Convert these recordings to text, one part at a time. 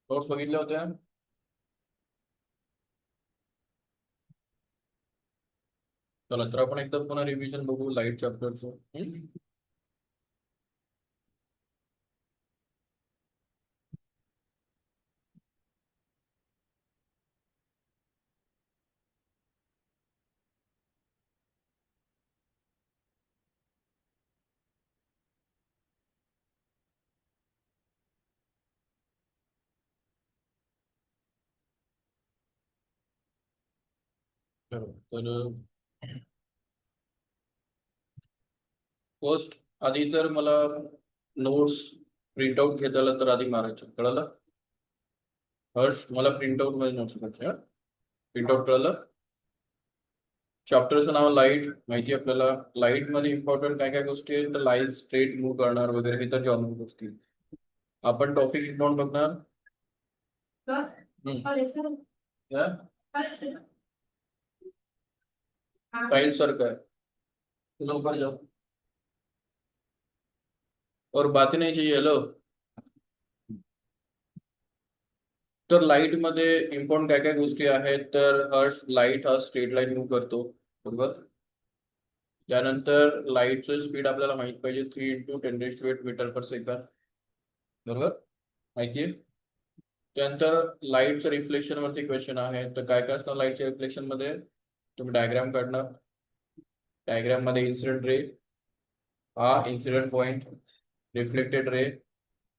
Notes बघितल्या होत्या? चला तर आपण एकदा पुन्हा रिव्हिजन बघू लाईट चॅप्टरचं. तर फर्स्ट आधी तर मला नोट्स प्रिंट आउट घेता आलं तर आधी मारायचं, कळलं? हर्ष, मला प्रिंट आउट मध्ये नोट्स घ्यायचे. प्रिंट आउट कळलं? चॅप्टरचं नाव लाईट माहिती आहे आपल्याला. लाईट मध्ये इम्पॉर्टंट काय काय गोष्टी आहेत तर लाईट स्ट्रेट मूव्ह करणार वगैरे हे तर जॉर्नल गोष्टी. आपण टॉपिक इग्नोर बघणार. फाइल सारखं आहे, लवकर जाओ और बातें नहीं चाहिए. हेलो. तर लाईट मध्ये इम्पॉर्टंट काय काय गोष्टी आहेत तर हर्ष, लाईट हा स्ट्रेट लाईन मूव्ह करतो, बरोबर. त्यानंतर लाईटचं स्पीड आपल्याला माहित पाहिजे 3 × 10⁸मीटर पर सेकंड, बरोबर, माहितीये. त्यानंतर लाईटचं रिफ्लेक्शन वरती क्वेश्चन आहे तर काय काय असतं लाईटच्या रिफ्लेक्शन मध्ये, तुम्ही डायग्राम काढणार. डायग्राम मध्ये इन्सिडेंट रे हा इन्सिडेंट पॉइंट, रिफ्लेक्टेड रे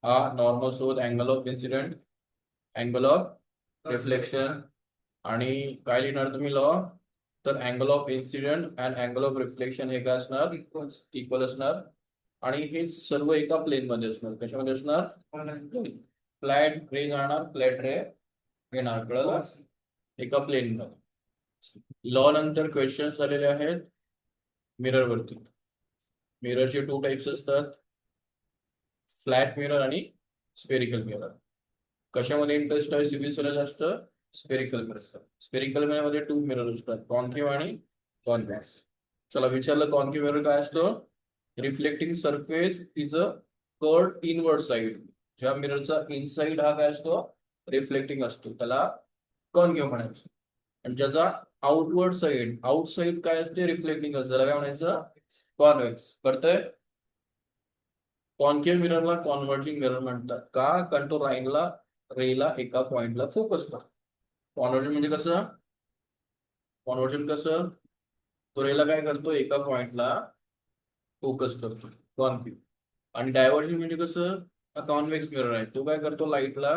हा normal source angle of incident, angle of reflection. आणि काय लिहिणार तुम्ही लॉ तर angle of incident and angle of reflection हे काय असणार, इक्वल असणार. आणि हे सर्व एका प्लेन मध्ये असणार. कशामध्ये असणार? फ्लॅट रे जाणार, फ्लॅट रे येणार, कळलं, एका प्लेन मध्ये. लॉ नंतर क्वेश्चन आलेले आहेत मिरर वरती. मिररचे 2 टाइप्स असतात, फ्लॅट मिरर आणि स्पेरिकल मिरर. कशामध्ये इंटरेस्ट आहे सीबीएसईला जास्त? Spherical mirror. स्पेरिकल मिरर मध्ये 2 मिरर असतात, कॉन्केव्ह आणि कॉन्व्हेक्स. चला विचारलं कॉन्केव्ह मिरर काय असतो? Reflecting surface is a curved inward side. ज्या मिररचा इनसाइड हा काय असतो, रिफ्लेक्टिंग असतो, त्याला कॉन्केव्ह म्हणायचं. आणि ज्याचा आउटवर्ड साइड, आउटसाइड काय असते, रिफ्लेक्टिंग असते, त्याला काय म्हणायचं, कॉन्व्हेक्स. कळतंय? कॉन्केव्ह मिररला कॉन्व्हर्जिंग मिरर म्हणतात का? कारण तो रेला एका पॉइंटला फोकस करतो. कॉन्व्हर्जन म्हणजे कसं? कॉन्व्हर्जन कसं? तो रेला काय करतो, एका पॉइंटला फोकस करतो, कॉन्केव्ह. आणि डायव्हर्जन म्हणजे कसं? हा कॉन्व्हेक्स मिरर आहे, तो काय करतो, लाईटला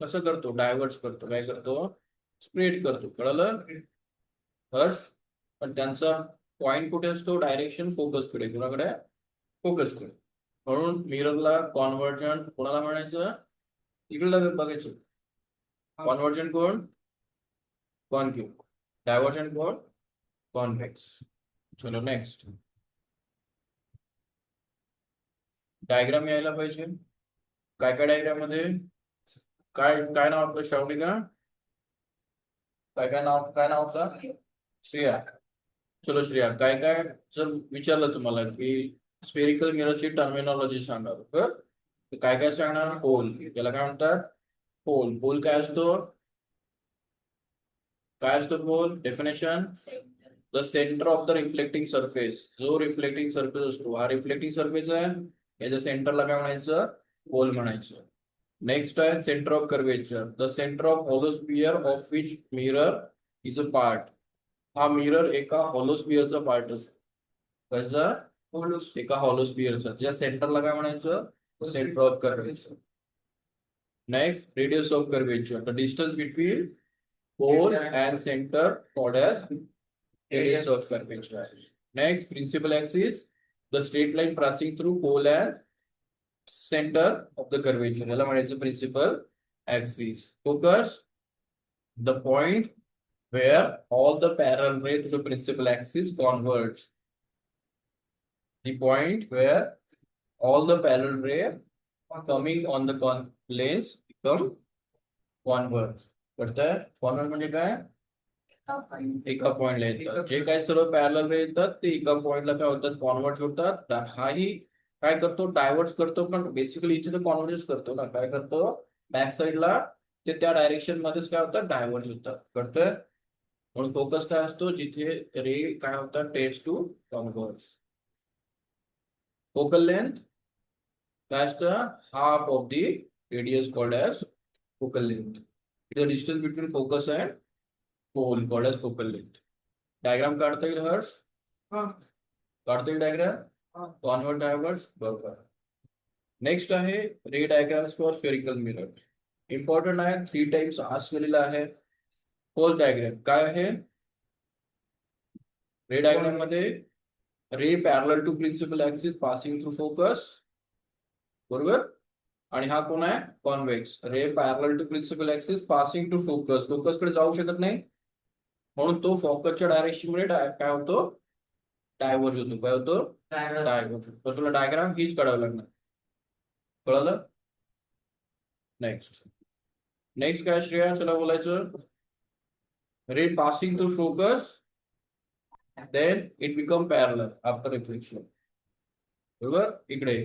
कसं करतो, डायव्हर्ट करतो, काय करतो, स्प्रेड करतो, कळलं हर्ष? पण त्यांचा पॉइंट कुठे असतो, डायरेक्शन फोकस कडे, कुणाकडे, फोकस कडे. म्हणून मिररला कॉन्व्हर्जन कोणाला म्हणायचं, इकडे बघायचं. कॉन्व्हर्जन कोण? कॉन्केव्ह. डायव्हर्जन कोण? कॉन्व्हेक्स. चलो नेक्स्ट. डायग्राम यायला पाहिजे. काय काय डायग्राम मध्ये, काय काय नाव आपलं, शावणी का? काय नाव होतं? श्रेया. चलो श्रेया, काय काय जर विचारलं तुम्हाला की स्पेरिकल मिररची टर्मिनॉलॉजी सांगा, बरं तर काय काय सांगणार? होल, याला काय म्हणतात, होल. होल काय असतो, काय असतो hole? Definition, the centre of the reflecting surface. जो रिफ्लेक्टिंग सरफेस असतो हा रिफ्लेक्टिंग सरफेस आहे, याच्या सेंटरला काय म्हणायचं, होल म्हणायचं. नेक्स्ट आहे centre of curvature, the centre of hollow sphere of which mirror is a part. हा मिरर एका हॉलोस्फियरचा पार्ट असतो. त्याचा एका हॉलोस्फियरचा, ज्या सेंटरला काय म्हणायचं, centre of curvature. Next radius of curvature, the distance between pole and center called as radius of curvature. Next, principal axis, the straight line passing through pole and center of the curvature. याला म्हणायचं principal axis. Focus, the point where all the parallel ray to the principal axis converge. The point where all the parallel ray coming on the planes become converge. कळतंय? Converge म्हणजे काय? एका पॉइंटला येतात. जे काही सर्व पॅरलल रे येतात ते एका पॉइंटला काय होतात, कॉन्व्हर्ट होतात. हाही काय करतो, डायव्हर्ट करतो. पण बेसिकली इथे तर कॉन्व्हर्जच करतो ना, काय करतो, बॅक साईडला ते त्या डायरेक्शन मध्येच काय होतात, डायव्हर्ज होतात. कळतंय? म्हणून फोकस काय असतो, जिथे रे काय होतात, tends to converge. Focal length काय असतं, half of the radius called as focal length. The distance between focus and pole called as focal length. Diagram काढता येईल हर्ष? काढता येईल डायग्राम? कॉन्व्हर्ट डायव्हर्स, बरोबर. नेक्स्ट आहे ray diagrams for spherical mirror. Important आहे, 3 times ask केलेला आहे. First diagram काय आहे, रे डायग्राम मध्ये ray parallel to principal axis passing through focus, बरोबर. आणि हा कोण आहे, convex. Ray parallel to principal axis passing to focus, focus कडे जाऊ शकत नाही, म्हणून तो फोकसच्या डायरेक्शन मध्ये काय होतो, डायव्हर्ज होतो. काय होतो, डायव्हर्ज. तर तुला डायग्राम हीच काढावं लागणार. कळलं? नेक्स्ट नेक्स्ट काय श्रेया, चला बोलायचं. Ray passing through focus, then it become parallel after reflection, बरोबर. इकडे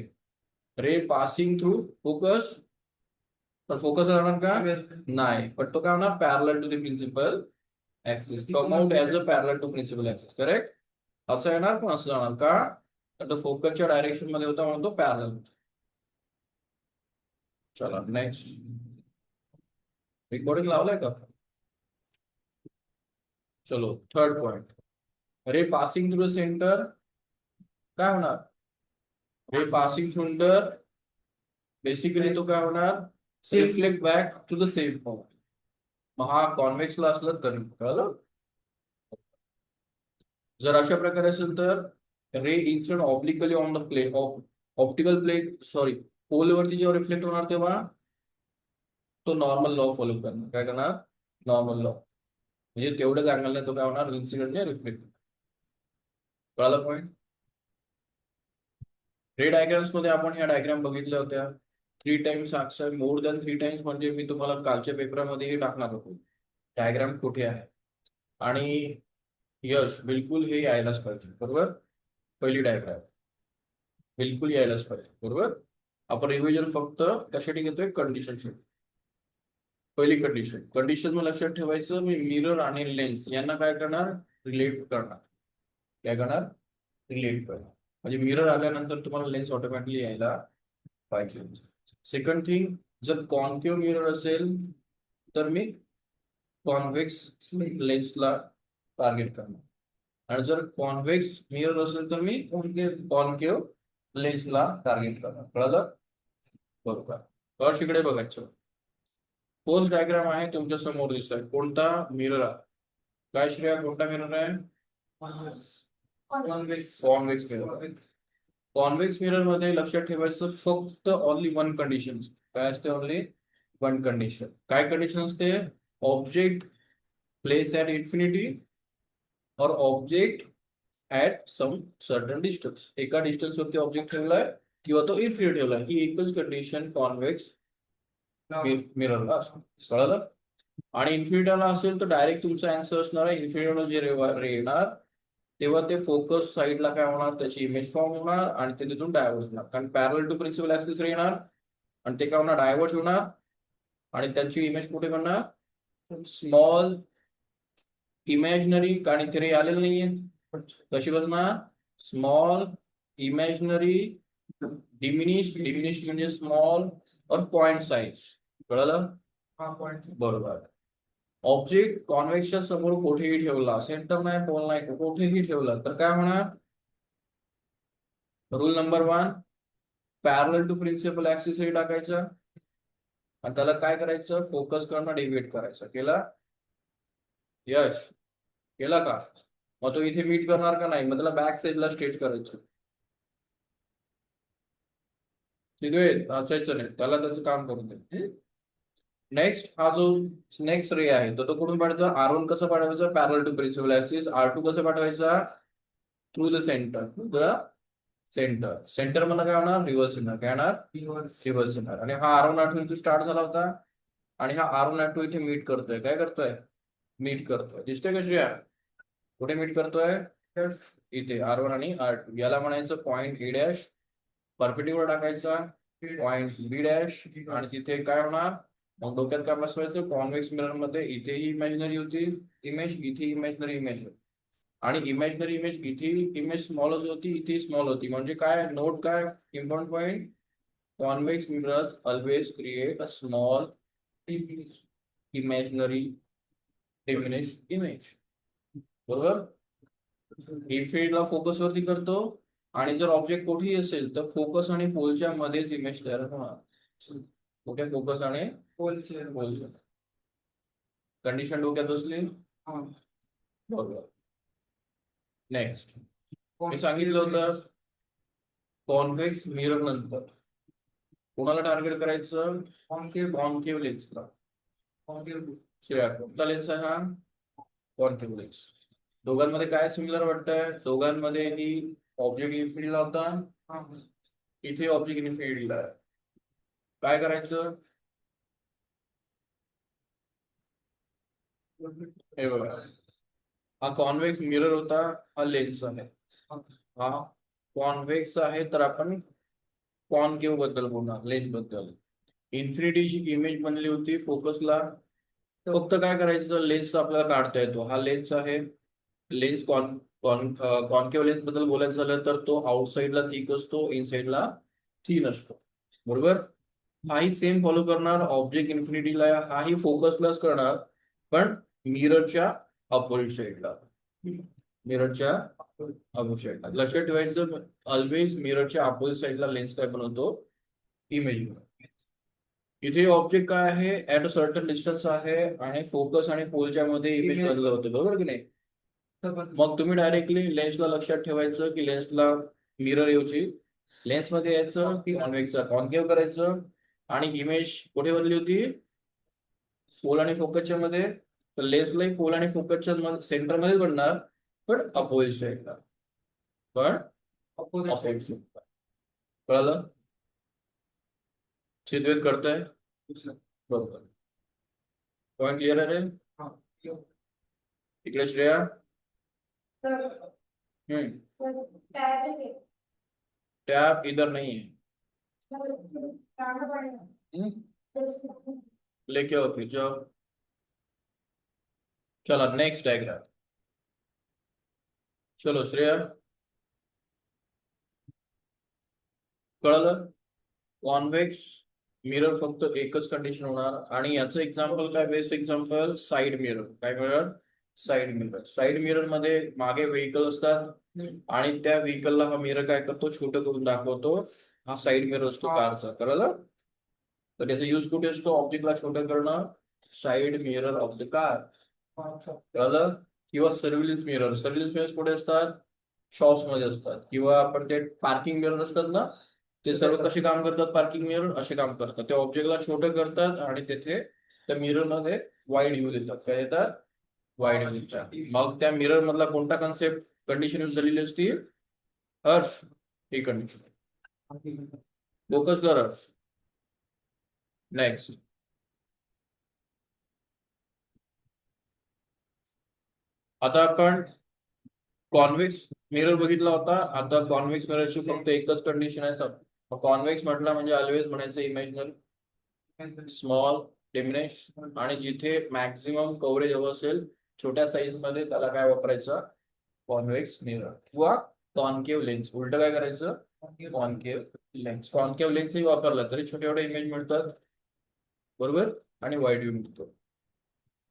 रे पासिंग थ्रू फोकस, तर फोकस राहणार का, नाही, पण तो काय होणार, parallel to the principal axis, come out as a parallel to principal axis. Correct? असं येणार, पण असं जाणार का, तर तो फोकसच्या डायरेक्शन मध्ये होता म्हणून तो पॅरलल. चला नेक्स्ट. रिकॉर्डिंग लावलाय का? चलो third point. Ray passing through the centre काय होणार, ray passing through the, basically तो काय होणार, reflect back to the same point. मग हा कॉन्व्हेक्सला असलं तर, कळलं? जर अशा प्रकारे असेल तर ray incident obliquely on the play optical play, sorry, पोलवरती जेव्हा रिफ्लेक्ट होणार तेव्हा तो नॉर्मल लॉ फॉलो करणार. काय करणार, नॉर्मल लॉ. म्हणजे तेवढंच अँगलने तो काय होणार, इन्सिडेंटने रिफ्लेक्ट. कळलं पॉईंट? रे डायग्राम्स मध्ये आपण ह्या डायग्राम बघितल्या होत्या. 3 टाइम्स अक्षर, मोर दॅन 3 टाइम्स, म्हणजे मी तुम्हाला कालच्या पेपरामध्येही टाकणार होतो डायग्राम कुठे आहे. आणि यश बिलकुल हे यायलाच पाहिजे, बरोबर. पहिली डायग्राम बिलकुल यायलाच पाहिजे, बरोबर. आपण रिव्हिजन फक्त कशासाठी घेतोय, कंडिशन. पहिली कंडिशन, कंडिशन मग लक्षात ठेवायचं, मी मिरर आणि लेन्स यांना काय करणार, रिलेट करणार. काय करणार, रिलेट करणार. म्हणजे मिरर आल्यानंतर तुम्हाला लेन्स ऑटोमॅटिकली यायला पाहिजे. सेकंड थिंग, जर कॉन्केव्ह मिरर असेल तर मी कॉन्व्हेक्स लेन्सला टार्गेट करणार, आणि जर कॉन्व्हेक्स मिरर असेल तर मी कॉन्केव्ह लेन्सला टार्गेट करणार. कळलं? बरोबर. तर इकडे बघायचं, पोस्ट डायग्राम आहे तुमच्या समोर दिसतोय, कोणता मिरर आहे, काय श्रेया, कोणता मिरर आहे, कॉन्व्हेक्स मिरर. कॉन्व्हेक्स मिरर मध्ये लक्षात ठेवायचं फक्त ओनली वन कंडिशन. काय असते, ओनली वन कंडिशन. काय कंडिशन असते, ऑब्जेक्ट प्लेस ॲट इन्फिनिटी और object at some certain distance. एका डिस्टन्स वरती ऑब्जेक्ट ठेवलाय किंवा तो इन्फिनिटी ठेवलाय, ही एकच कंडिशन कॉन्व्हेक्स मिररला असते. कळलं? आणि इन्फिनिटीला असेल तर डायरेक्ट तुमचा आन्सर असणार आहे, इन्फिनिटीला जे रे येणार तेव्हा ते फोकस साईडला काय होणार, त्याची इमेज फॉर्म होणार आणि ते तिथून डायव्हर्स होणार. कारण पॅरल टू प्रिन्सिपल ऍक्सिस येणार आणि ते काय होणार, डायव्हर्ट होणार, आणि त्यांची इमेज कुठे बनणार, स्मॉल इमॅजिनरी, कारण इथे रे आलेलं नाहीये. कशी बसणार, स्मॉल इमॅजिनरी डिमिनिश म्हणजे स्मॉल और पॉइंट साइज. कळलं? बरोबर. ऑब्जेक्ट कॉन्व्हेक्सच्या समोर कुठेही ठेवला, सेंटर नाही, पोल नाही, कुठेही ठेवला तर काय होणार, rule number 1, parallel to principal axis हे टाकायचं आणि त्याला काय करायचं, फोकस करणं डेव्हिएट करायचं. केला यश, केला का? मग तो इथे मीट करणार का नाही, मग त्याला बॅक साईडला स्ट्रेच करायचं. तिथे असायचं नाही, त्याला त्याचं काम करून दे. नेक्स्ट हा जो नेक्स्ट रे आहे तो कुठून पाठवायचा, R1 कसं पाठवायचा, पॅरल टू प्रिन्सिपल ऍक्सिस. R2 कसं पाठवायचा, थ्रू द सेंटर. सेंटर मला काय होणार, रिव्हर्स येणार. काय येणार, रिव्हर्स येणार. आणि हा R1 R2 इथे स्टार्ट झाला होता आणि हा R1 R2 इथे मीट करतोय. काय करतोय, मीट करतोय. दिसतोय कशी आहे, कुठे मीट करतोय, इथे R1 आणि R2. याला म्हणायचं पॉइंट A', परपेंडिक्युलर टाकायचा पॉइंट B', आणि तिथे काय होणार, मग डोक्यात काय बसवायचं, कॉन्व्हेक्स मिरर मध्ये इथेही इमॅजिनरी होती इमेज, इथे इमॅजिनरी इमेज होती, आणि इमॅजिनरी इमेज इथे इमेज स्मॉलच होती, इथे स्मॉल होती. म्हणजे काय नोट, काय important point, convex mirrors always create a small imaginary diminish image. बरोबर. इन्फिनिटीला फोकस वरती करतो, आणि जर ऑब्जेक्ट कुठेही असेल तर फोकस आणि पोलच्या मध्येच इमेज तयार होणार. ओके, फोकस आणि पोलच्या कंडिशन डोक्यात बसली. बरोबर. नेक्स्ट मी सांगितलं होतं कॉन्व्हेक्स मिरर नंतर कोणाला टार्गेट करायचं, कॉन्केव्ह लेन्सला. कोणता लेन्स आहे हा, कॉन्केव्ह लेन्स. दोघांमध्ये काय सिमिलर वाटतंय, दोघांमध्ये ही ऑब्जेक्ट इन्फिनिटीला होता, इथे ऑब्जेक्ट इन्फिनिटीला आहे. काय करायचं, हे बघा, हा कॉन्व्हेक्स मिरर होता, हा लेन्स आहे. हा कॉन्व्हेक्स आहे तर आपण कॉन्केव्ह बद्दल बोलणार, लेन्स बद्दल. इन्फिनिटीची इमेज बनली होती फोकसला, फक्त काय करायचं, लेन्स आपल्याला काढता येतो. हा लेन्स आहे. लेन्स कॉन्केव्ह लेन्स बद्दल बोलायचं झालं तर तो आउटसाइडला थिक असतो, इनसाइडला थिन असतो. बरोबर. हाही सेम फॉलो करणार, ऑब्जेक्ट इन्फिनिटीला हाही फोकसलाच करणार, पण मिररच्या अपोजिट साईडला. मिररच्या अपोजिट साईडला लक्षात ठेवायचं, ऑलवेज मिररच्या अपोजिट साईडला लेन्स काय बनवतो, इमेज. इथे ऑब्जेक्ट काय आहे, ऍट अ सर्टन डिस्टन्स आहे, आणि फोकस आणि पोलच्या मध्ये इमेज बदल होते. बरोबर की नाही. मग तुम्ही डायरेक्टली लेन्सला लक्षात ठेवायचं की लेन्सला मिरर ऐवजी लेन्स मध्ये यायचं, कॉन्व्हेक्सचा कॉन्केव्ह करायचं, आणि इमेज कुठे बनली होती, पोल आणि फोकसच्या मध्ये. तर लेन्सला पोल आणि फोकसच्या सेंटर मध्ये बनणार, पण अपोजिट साईडला. पण अपोजिट साईडला. कळलं, चित्रित करताय. बरोबर. पॉइंट क्लियर आहे रे. इकडे श्रेया. टैब इधर नहीं है, लेके आओ फिर जाओ. चलो नेक्स्ट डायग्राम. चलो श्रेया, कळलं. कॉन्व्हेक्स मिरर फक्त एकच कंडिशन होणार, आणि याचं एक्झाम्पल काय, बेस्ट एक्झाम्पल साइड मिरर. काय mirror, side mirror. Side mirror मध्ये मागे व्हेकल असतात, आणि त्या व्हेकलला हा मिरर काय करतो, छोटं करून दाखवतो. हा साइड मिरर असतो कारचा. कळलं. तर त्याचा यूज कुठे असतो, ऑब्जेक्टला छोटं करणं, side mirror of the car. कळलं. किंवा सर्व्हिलन्स मिरर. सर्व्हिलन्स मिरर कुठे असतात, शॉप्स मध्ये असतात, किंवा आपण ते पार्किंग मिरर असतात ना, ते सर्व कसे काम करतात, पार्किंग मिरर असे काम करतात. ते ऑब्जेक्टला छोटं करतात, आणि तेथे त्या मिरर मध्ये वाईड व्ह्यू देतात. काय देतात, वाईड व्ह्यू देतात. मग त्या मिरर मधला कोणता कन्सेप्ट, कंडिशन यूज झालेली असती, हर्ष, ही कंडिशन. फोकस कर हर्ष. नेक्स्ट. आता आपण कॉन्व्हेक्स मिरर बघितला होता. आता कॉन्व्हेक्स मिररची फक्त एकच कंडिशन आहे सर. कॉन्व्हेक्स म्हटलं म्हणजे ऑलवेज म्हणायचं इमॅजिनरी, स्मॉल, डिमिनिश, आणि जिथे मॅक्सिमम कव्हरेज हवं असेल छोट्या साईज मध्ये, त्याला काय वापरायचं, कॉन्व्हेक्स मिरर किंवा कॉन्केव्ह लेन्स. उलट काय करायचं, कॉन्केव्ह लेन्स. कॉन्केव्ह लेन्सही वापरला तरी छोटे छोटे इमेज मिळतात. बरोबर. आणि वाईड व्ह्यू मिळतो.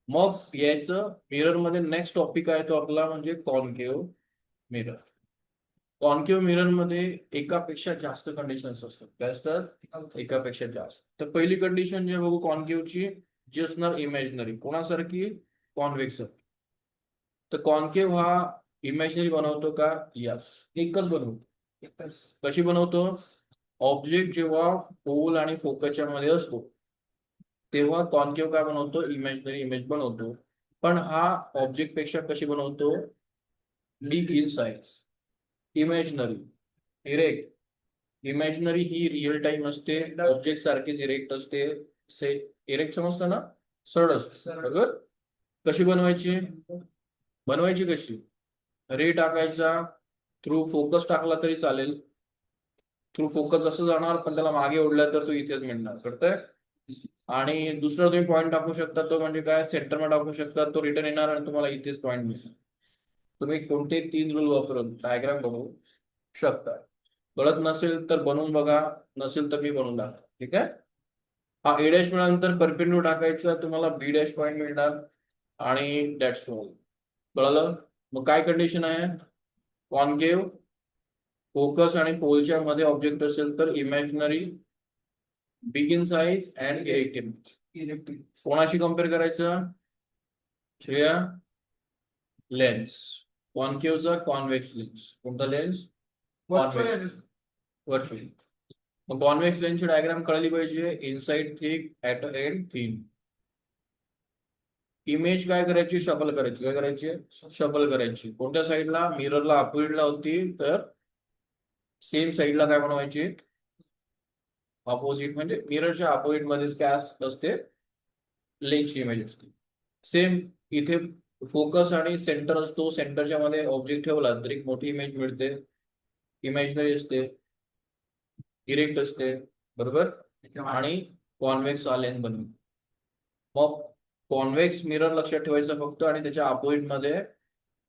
मग यायचं मिरर मध्ये नेक्स्ट टॉपिक आहे तो आपला म्हणजे कॉन्केव्ह मिरर. कॉन्केव्ह मिरर मध्ये एकापेक्षा जास्त कंडिशन्स असतात. काय असतात, एकापेक्षा जास्त. तर पहिली कंडिशन जे बघू कॉन्केव्हची, जी असणार इमॅजिनरी. कोणासारखी, कॉन्व्हेक्स. तर कॉन्केव्ह हा इमॅजिनरी बनवतो का, यस, एकच बनवतो. कशी बनवतो, ऑब्जेक्ट जेव्हा पोल आणि फोकसच्या मध्ये असतो तेव्हा कॉन्केव्ह काय बनवतो, इमॅजिनरी इमेज बनवतो. पण हा ऑब्जेक्ट पेक्षा कशी बनवतो, big in size. Imaginary erect. Imaginary he real time असते, ऑब्जेक्ट सारखीच इरेक्ट असते. से इरेक्ट समजतं ना, सरळ असते. बरोबर. कशी बनवायची, बनवायची कशी, रे टाकायचा, थ्रू फोकस टाकला तरी चालेल. थ्रू फोकस असं जाणार, पण त्याला मागे ओढलं तर तो इथेच मिळणार. कळतंय. आणि दुसरा तुम्ही पॉईंट टाकू शकता तो म्हणजे काय, सेंटर मध्ये टाकू शकता, तो रिटर्न येणार आणि तुम्हाला इथेच पॉईंट मिळणार. तुम्ही कोणते 3 रूल वापरून डायग्राम बनवू शकता. कळत नसेल तर बनवून बघा, नसेल तर मी बनवून दाखवतो. ठीक आहे. हा ए डॅश मिळाल्यानंतर परपेंडिक्युलर टाकायचा, तुम्हाला बी डॅश पॉईंट मिळणार आणि दॅट्स ऑल. कळलं. मग काय कंडिशन आहे, कॉन्केव फोकस आणि पोलच्या मध्ये ऑब्जेक्ट असेल तर imaginary, big in size and erective. कोणाशी कम्पेअर करायचं श्रेया, लेन्स. कॉन्केवचा कॉन्व्हेक्स लेन्स. कोणता लेन्स, कॉन्व्हेक्स, व्हर्च्युअल. मग कॉन्व्हेक्स लेन्सची डायग्राम कळली पाहिजे, inside thick at end thin. Image काय करायची, शफल करायची. काय करायची, शफल करायची. कोणत्या साईडला, मिररला अपोजिटला होती तर सेम साईडला काय बनवायची, अपोजिट. म्हणजे मिररच्या अपोजिट मध्येच काय असते, लेन्सची इमेज असते. सेम इथे फोकस आणि सेंटर असतो, सेंटरच्या मध्ये ऑब्जेक्ट ठेवला तर एक मोठी इमेज मिळते, इमॅजिनरी असते, इरेक्ट असते, बरोबर. आणि कॉन्व्हेक्स लेन्स बनवतो. मग कॉन्व्हेक्स मिरर लक्षात ठेवायचा फक्त, आणि त्याच्या अपोजिट मध्ये,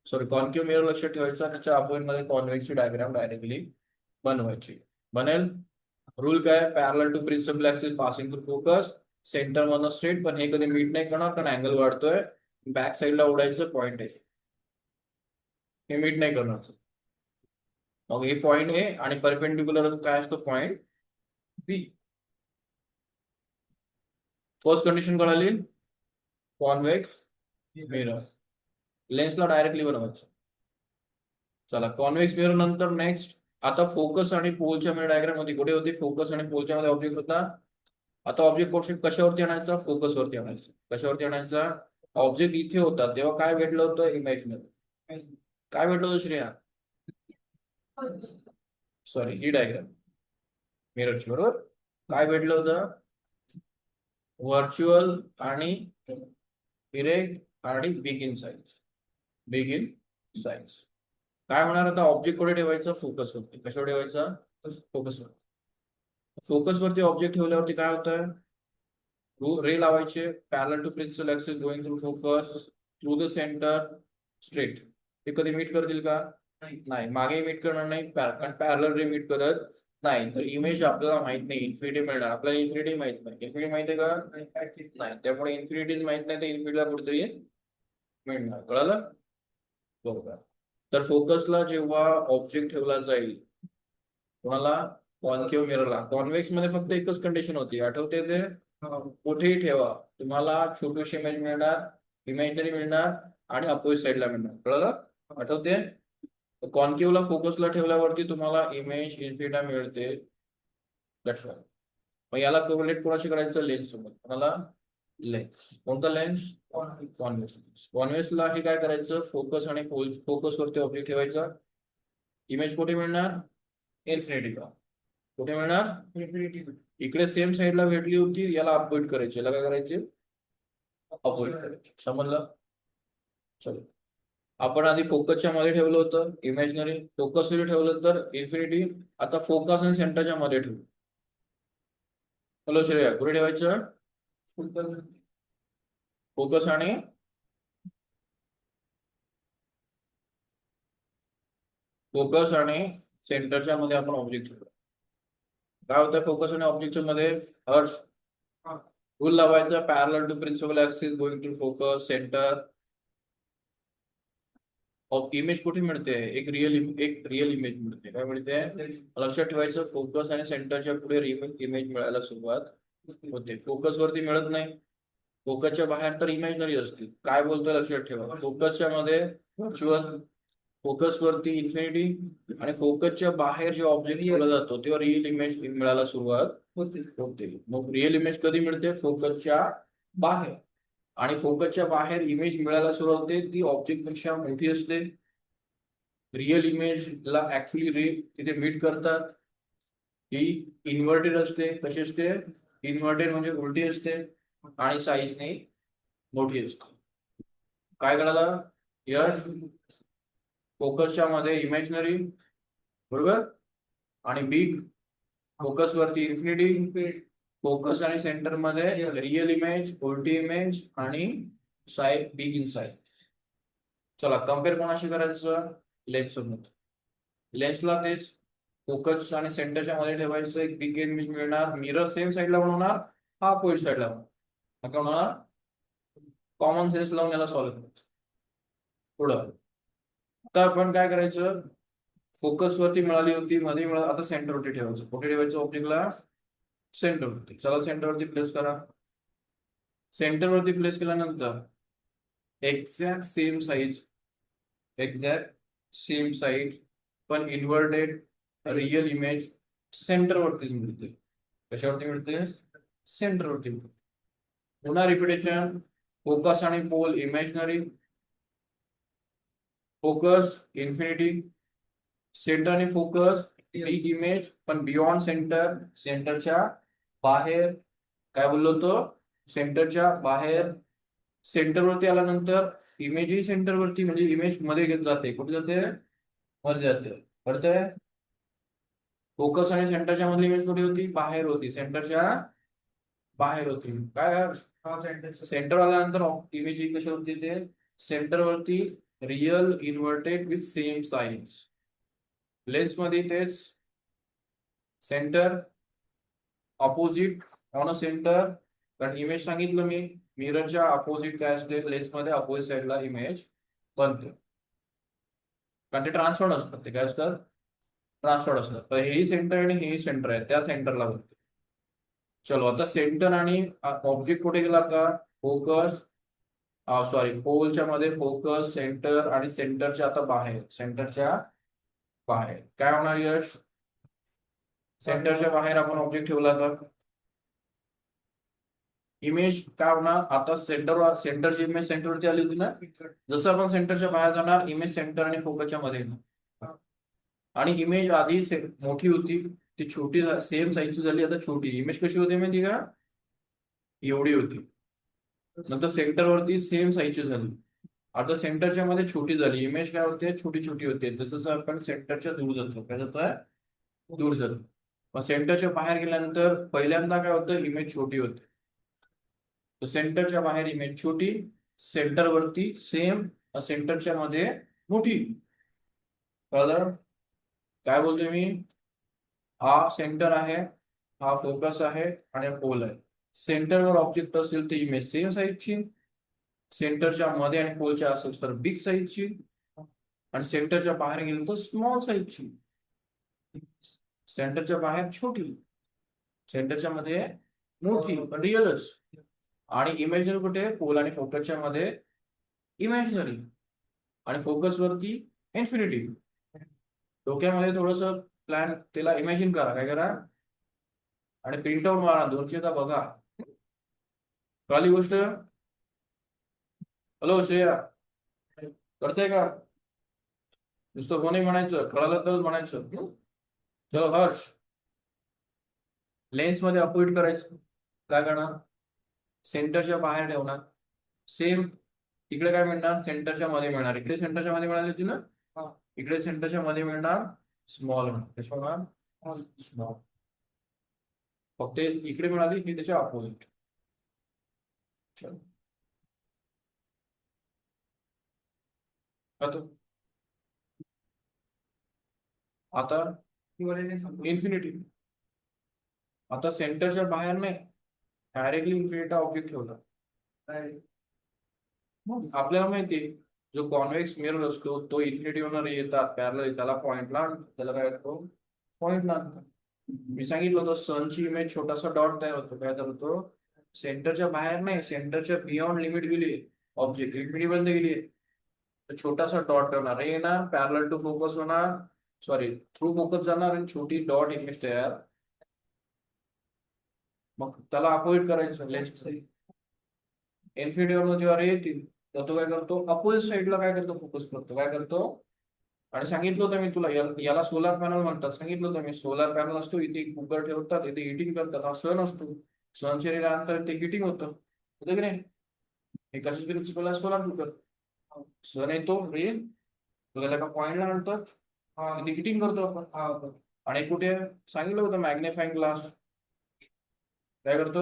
सॉरी कॉन्केव्ह मिरर लक्षात ठेवायचा, त्याच्या अपोजिट मध्ये कॉन्व्हेक्सची डायग्राम डायरेक्टली बनवायची. बनेल. रूल काय, parallel to principal axis passing through focus, centre मधनं स्ट्रेट. पण हे कधी मीट नाही करणार कारण अँगल वाढतोय. बॅक साईडला उडायचं पॉईंट आहे, हे मीट नाही करणार. मग हे पॉईंट आहे आणि परपेंडिक्युलर काय असतो, पॉईंट बी. फर्स्ट कंडिशन कळाली, कॉन्व्हेक्स मिरर लेन्सला डायरेक्टली बनवायचं. चला, कॉन्व्हेक्स मिरर नंतर नेक्स्ट. आता फोकस आणि पोलच्या मध्ये डायग्राम मध्ये कुठे होती, फोकस आणि पोलच्या मध्ये ऑब्जेक्ट होता. आता ऑब्जेक्ट कशावरती आणायचा, फोकस वरती आणायचा. कशावरती आणायचा, ऑब्जेक्ट इथे होता तेव्हा काय भेटलं होतं, इमॅजिनरी. काय भेटलं होतं श्रेया, सॉरी ही डायग्राम मिररची, बरोबर. काय भेटलं होतं, व्हर्च्युअल आणि इरेक्ट आणि big in size, big in size. काय होणार आता, ऑब्जेक्ट कुठे ठेवायचा, फोकस वरती. कशावर ठेवायचा, फोकस वरती. फोकस वरती ऑब्जेक्ट ठेवल्यावरती काय होतं, रे लावायचे, parallel to principal axis going through focus through the centre straight. ते कधी मीट करतील का, नाही. मागे मीट करणार नाही, कारण पॅरलल रे मीट करत नाही. तर इमेज आपल्याला माहित नाही, इन्फिनिटी मिळणार. आपल्याला इन्फिनिटी माहित नाही. इन्फिनिटी माहिती आहे का, नाही. त्यामुळे इन्फिनिटी माहित नाही तर इन्फिनिटीला कुठेतरी मिळणार. कळालं, बरोबर. तर फोकसला जेव्हा ऑब्जेक्ट ठेवला जाईल, कोणाला, कॉन्केव्ह मिररला. कॉन्व्हेक्स मध्ये फक्त एकच कंडिशन होती, आठवते ते, कुठेही ठेवा तुम्हाला छोटीशी इमेज मिळणार, इमॅजिनरी मिळणार आणि अपोजिट साईडला मिळणार. कळलं, आठवते. कॉन्केव्हला फोकसला ठेवल्यावरती तुम्हाला इमेज इन्फिनिटा मिळते. That's all. मग याला कोरिलेट कोणाशी करायचं, लेन्स सोबत. कोणाला, लेन्स. कोणता लेन्स, कॉन्व्हेक्स. कॉन्व्हेक्सला हे काय करायचं, फोकस आणि फोकस वरती ऑब्जेक्ट ठेवायचा. इमेज कुठे मिळणार, इन्फिनिटीला. कुठे मिळणार, इन्फिनिटी. इकडे सेम साईडला भेटली होती, याला अपोजिट करायची. याला काय करायचे, अपोजिट करायचे. समजलं. चलो, आपण आधी फोकसच्या मध्ये ठेवलं होतं इमॅजिनरी, फोकस ठेवलं तर इन्फिनिटी. आता फोकस आणि सेंटरच्या मध्ये ठेवू. हॅलो श्रेया, कुठे ठेवायचं, फोकस आणि सेंटरच्या मध्ये आपण ऑब्जेक्ट ठेवतो. काय होतं फोकस आणि ऑब्जेक्टच्या मध्ये, हर्ष, रूल लावायचा, parallel to principal axis going to focus centre. Image कुठे मिळते, एक रिअल इमेज मिळते. काय मिळते, लक्षात ठेवायचं, फोकस आणि सेंटरच्या पुढे इमेज मिळायला सुरुवात होते. फोकस वरती मिळत नाही, फोकसच्या बाहेर तर इमॅजिनरी असते. काय बोलतोय लक्षात ठेवा, फोकसच्या मध्ये व्हर्च्युअल, फोकस वरती इन्फिनिटी, आणि फोकसच्या बाहेर जे ऑब्जेक्ट ठेवला जातो तेव्हा रिअल इमेज मिळायला सुरुवात होते. मग रिअल इमेज कधी मिळते, फोकसच्या बाहेर. आणि फोकसच्या बाहेर इमेज मिळायला सुरुवात होते ती ऑब्जेक्ट पेक्षा मोठी असते. रिअल इमेजला ऍक्च्युअली रे तिथे मीट करतात. ही इन्व्हर्टेड असते. कशी असते, इन्व्हर्टेड म्हणजे उलटी असते आणि साईजने मोठी असते. काय करायला, यश, फोकसच्या मध्ये इमॅजिनरी, बरोबर, आणि बिग, फोकस वरती इन्फिनिटी, फोकस आणि सेंटर मध्ये रिअल इमेज, उलटी इमेज आणि साईज, बिग इन साईज. चला कम्पेअर कोणाशी करायचं? लेन्स सोबत. लेन्सला तेच फोकस आणि सेंटरच्या मध्ये ठेवायचं, एक बिग इमेज मिळणार, मिरर सेम साईडला बनवणार, हा अपोजिट साईडला बनवणार. कॉमन सेन्स लावून याला सॉल्व्ह करायचं. पुढं आता आपण काय करायचं? फोकस वरती मिळाली होती, मध्ये आता सेंटर वरती ठेवायचं. कुठे ठेवायचं? ऑब्जेक्टला सेंटर वरती. चला सेंटर वरती प्लेस करा. सेंटर वरती प्लेस केल्यानंतर exact same size, exact same size पण इन्व्हर्टेड रिअल इमेज सेंटर वरती मिळते. कशावरती मिळते? सेंटर वरती मिळते. पुन्हा रिपिटेशन. फोकस आणि pole imaginary, focus infinity, centre आणि फोकस बिग इमेज पण बियॉन्ड सेंटर, सेंटरच्या बाहेर. काय बोललो होतो? सेंटरच्या बाहेर. सेंटर वरती आल्यानंतर इमेजही सेंटर वरती, म्हणजे इमेज मध्ये घेत जाते. कुठे जाते? मध्ये जाते. कळतंय? फोकस आणि सेंटरच्या मधली इमेज कुठे होती? बाहेर होती, सेंटरच्या बाहेर होती. काय सेंटर आल्यानंतर इमेज ही कशी होती? ते सेंटर वरती real inverted with same size. Lens मध्ये तेच centre opposite on a centre. कारण इमेज सांगितलं मी, मिररच्या अपोजिट काय असते? लेन्स मध्ये अपोजिट साईडला इमेज बनते. कारण ते ट्रान्सफर असतात. ते काय असतात? ट्रान्सफर असतात. तर हेही सेंटर आणि हेही सेंटर आहे, त्या सेंटरला बनते. चलो आता सेंटर आणि ऑब्जेक्ट कुठे गेला? आता फोकस, सॉरी पोलच्या मध्ये फोकस, सेंटर आणि सेंटरच्या आता बाहेर, सेंटरच्या बाहेर काय होणार यश? सेंटरच्या बाहेर आपण ऑब्जेक्ट ठेवला तर इमेज काय होणार? आता सेंटरवर, सेंटरची इमेज सेंटरवरती आली होती ना, जसं आपण सेंटरच्या बाहेर जाणार इमेज सेंटर आणि फोकसच्या मध्ये येणार. आणि इमेज आधी मोठी होती, ती छोटी सेम साईजची झाली, आता छोटी. इमेज कशी होती माहिती का? एवढी होती. नंतर सेंटरवरती सेम साईजची झाली, आता सेंटरच्या मध्ये छोटी झाली. इमेज काय होते? छोटी छोटी होते. जसं आपण सेंटरच्या दूर जातो, काय जातोय? दूर जातो. मग सेंटरच्या बाहेर गेल्यानंतर पहिल्यांदा काय होतं? इमेज छोटी होते. तर सेंटरच्या बाहेर इमेज छोटी, सेंटरवरती सेम, सेंटरच्या मध्ये मोठी. कळलं काय बोलतोय मी? हा सेंटर आहे, हा फोकस आहे आणि हा पोल आहे. सेंटरवर ऑब्जेक्ट असेल तर इमेज सेम साईजची, सेंटरच्या मध्ये आणि पोलच्या असेल तर बिग साईजची, आणि सेंटरच्या बाहेर गेली तर स्मॉल साईजची. सेंटरच्या बाहेर छोटी, सेंटरच्या मध्ये मोठी पण रिअलच. आणि इमॅजिनरी कुठे? पोल आणि फोकसच्या मध्ये इमॅजिनरी, आणि फोकस वरती इन्फिनिटी. डोक्यामध्ये थोडस प्लॅन त्याला इमॅजिन करा, काय करा आणि प्रिंट आउट मारा, 200दा बघा. कळाली गोष्ट? हॅलो श्रेया, करते का? नुसतं कोणी म्हणायचं, कळालं तर म्हणायचं. चलो हर्ष, लेन्स मध्ये अपोजिट करायचं. काय करणार? सेंटरच्या बाहेर ठेवणार. सेम इकडे काय मिळणार? सेंटरच्या मध्ये मिळणार. इकडे सेंटरच्या मध्ये मिळाली होती ना, इकडे सेंटरच्या मध्ये मिळणार स्मॉल. कशी होणार? स्मॉल. फक्त इकडे मिळाली ही त्याच्या अपोजिट. चलो आता इन्फिनिटी. आता सेंटरच्या बाहेर नाही, डायरेक्टली इन्फिनिटी ऑब्जेक्ट ठेवला. आपल्याला माहिती जो कॉन्व्हेक्स मिरर असतो तो इन्फिनिटी वरनं येतात पॅरलल, त्याला पॉइंटला, त्याला काय करतो? पॉइंटला आणतो. मी सांगितलं होतं सनची इमेज छोटासा डॉट तयार होतो, काय तयार होतो? सेंटरच्या बाहेर नाही, सेंटरच्या बियॉन्ड लिमिट गेली ऑब्जेक्ट, इन्फिनिटी पर्यंत गेली, तर छोटासा डॉट होणार, हे येणार पॅरलल टू फोकस होणार, सॉरी थ्रू फोकस जाणार आणि छोटी डॉट इमेज तयार. मग त्याला अपोजिट करायचं. लेफ्ट इन्फिनिटी वरून जेव्हा येतील तर तो काय करतो? अपोजिट साईडला काय करतो? फोकस करतो. काय करतो? आणि सांगितलं होतं मी तुला, याला सोलार पॅनल म्हणतात. सांगितलं होतं मी, सोलार पॅनल असतो, इथे कुकर ठेवतात, इथे हिटिंग करतात. हा सन असतो, सन शरीरानंतर ते हिटिंग होतं की नाही? हे कशाच प्रिन्सिपल आहे? Solar cooker. सन येतो रे, त्याला एका पॉइंटला आणतात, इथे हिटिंग करतो आपण. आणि कुठे सांगितलं होतं? मॅग्नेफाईंग ग्लास. काय करतो,